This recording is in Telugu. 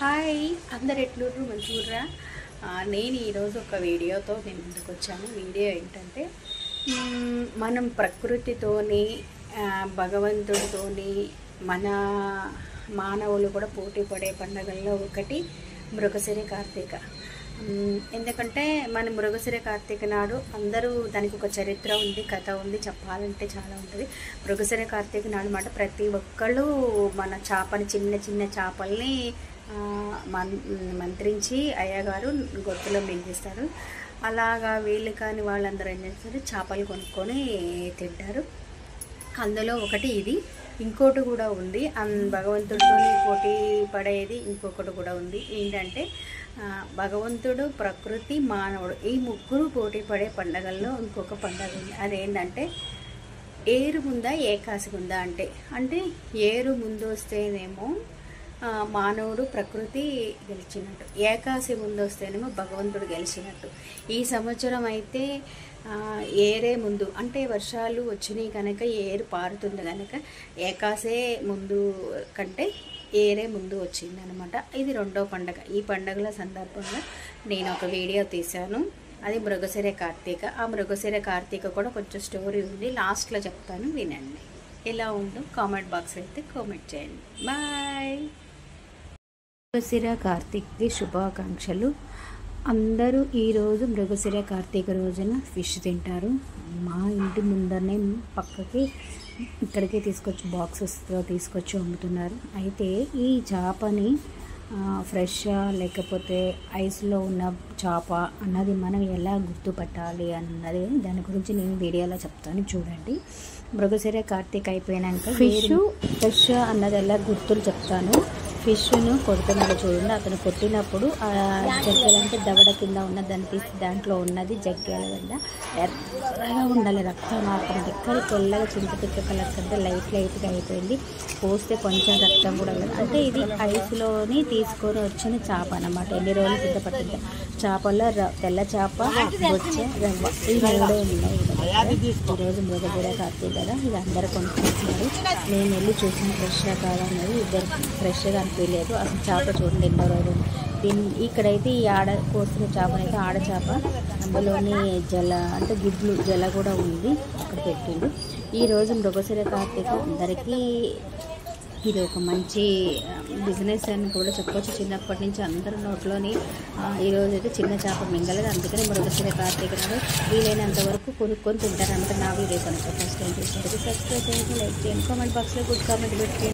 హాయ్ అందరు ఎట్లుర్రు మంచిగుర్రా నేను ఈరోజు ఒక వీడియోతో నేను ముందుకు వచ్చాను. వీడియో ఏంటంటే మనం ప్రకృతితోని భగవంతుడితోని మన మానవులు కూడా పోటీ పడే పండుగల్లో ఒకటి మృగశిర కార్తీక. ఎందుకంటే మన మృగశిర కార్తీక నాడు అందరూ దానికి ఒక చరిత్ర ఉంది, కథ ఉంది, చెప్పాలంటే చాలా ఉంటుంది. మృగశిర కార్తీక నాడు మాట ప్రతి ఒక్కళ్ళు మన చేపని చిన్న చిన్న చేపల్ని మంత్రించి అయ్యగారు గొత్తులో మింగిస్తారు. అలాగా వీళ్ళు కాని వాళ్ళందరూ ఏం చేస్తారు, చేపలు కొనుక్కొని తింటారు. అందులో ఒకటి ఇది. ఇంకోటి కూడా ఉంది, భగవంతుడితో పోటీ పడేది ఇంకొకటి కూడా ఉంది. ఏంటంటే భగవంతుడు, ప్రకృతి, మానవుడు ఈ ముగ్గురు పోటీ పడే పండగల్లో ఇంకొక పండగ ఉంది. అదేంటంటే ఏరు ముందా ఏకాశి ముందా అంటే ఏరు ముందు వస్తేనేమో మానవుడు, ప్రకృతి గెలిచినట్టు, ఏకాశి ముందు వస్తేనేమో భగవంతుడు గెలిచినట్టు. ఈ సంవత్సరం అయితే ఏరే ముందు అంటే వర్షాలు వచ్చినాయి కనుక ఏరు పారుతుంది కనుక ఏకాశే ముందు కంటే ఏరే ముందు వచ్చిందనమాట. ఇది రెండో పండగ. ఈ పండగల సందర్భంగా నేను ఒక వీడియో తీశాను, అది మృగశిర కార్తీక. ఆ మృగశిర కార్తీక కూడా కొంచెం స్టోరీ ఉంది, లాస్ట్లో చెప్తాను, వినండి. ఎలా ఉందో కామెంట్ బాక్స్ అయితే కామెంట్ చేయండి. బాయ్. మృగశిర కార్తీక్కి శుభాకాంక్షలు. అందరూ ఈరోజు మృగశిర కార్తీక రోజున ఫిష్ తింటారు. మా ఇంటి ముందరనే పక్కకి ఇక్కడికి తీసుకొచ్చి బాక్సెస్తో తీసుకొచ్చి అమ్ముతున్నారు. అయితే ఈ చేపని ఫ్రెష్గా లేకపోతే ఐస్లో ఉన్న చేప అన్నది మనం ఎలా గుర్తుపట్టాలి అన్నది దాని గురించి నేను వీడియోలో చెప్తాను, చూడండి. మృగశిర కార్తీక అయిపోయాక ఫిష్ ఫ్రెష్ అన్నది ఎలా గుర్తులు చెప్తాను. ఫిష్ను కొడుతున్నాడు చూడండి, అతను కొట్టినప్పుడు ఆ జగ్గెల అంటే దవడ కింద ఉన్న దాన్ని తీసి దాంట్లో ఉన్నది జగ్గెల వల్ల ఎర్రగా ఉండాలి, రక్తం మాత్రం ఎక్కడ తెల్లగా చింతపిక్క కలర్ కంటే లైట్గా అయిపోయింది. పోస్తే కొంచెం రక్తం కూడా లేదు. అంటే ఇది ఐస్లోని తీసుకొని వచ్చిన చేప అన్నమాట. ఎన్ని రోజులు కింద పట్టింది చేపల్లో తెల్ల చేప, బొచ్చ, రవ్వ ఈ మూడే ఉన్నాయి. ఈరోజు మృగశిర కార్తీక కదా, ఇది అందరూ కొనుక్కుంటున్నారు. నేను వెళ్ళి చూసిన ఫ్రెష్గా కాదన్నది ఇద్దరు ఫ్రెష్గా అనిపించలేదు. అసలు చేప చూడండి ఎన్నో రోజులు. ఇక్కడైతే ఈ ఆడ కోసిన చేపనైతే ఆడ చేప, అందులోని అంటే గుడ్లు జల కూడా ఉంది, అక్కడ పెట్టిండు. ఈరోజు మృగశిర కార్తీక అందరికీ ఇది ఒక మంచి బిజినెస్ అని కూడా చెప్పవచ్చు. చిన్నప్పటి నుంచి అందరి నోట్లోని ఈరోజు అయితే చిన్న చేప మింగలేదు, అందుకని మృగశిర కార్తీక నాడు వీలైనంత వరకు కొనుక్కొని తింటారు. అంతా నా వీడియో కనుక ఫస్ట్ టైం చూసినట్టు సబ్స్క్రైబ్ చేయండి, లైక్ చేయండి, కామెంట్ బాక్స్లో గుడ్ కామెంట్ పెట్టండి.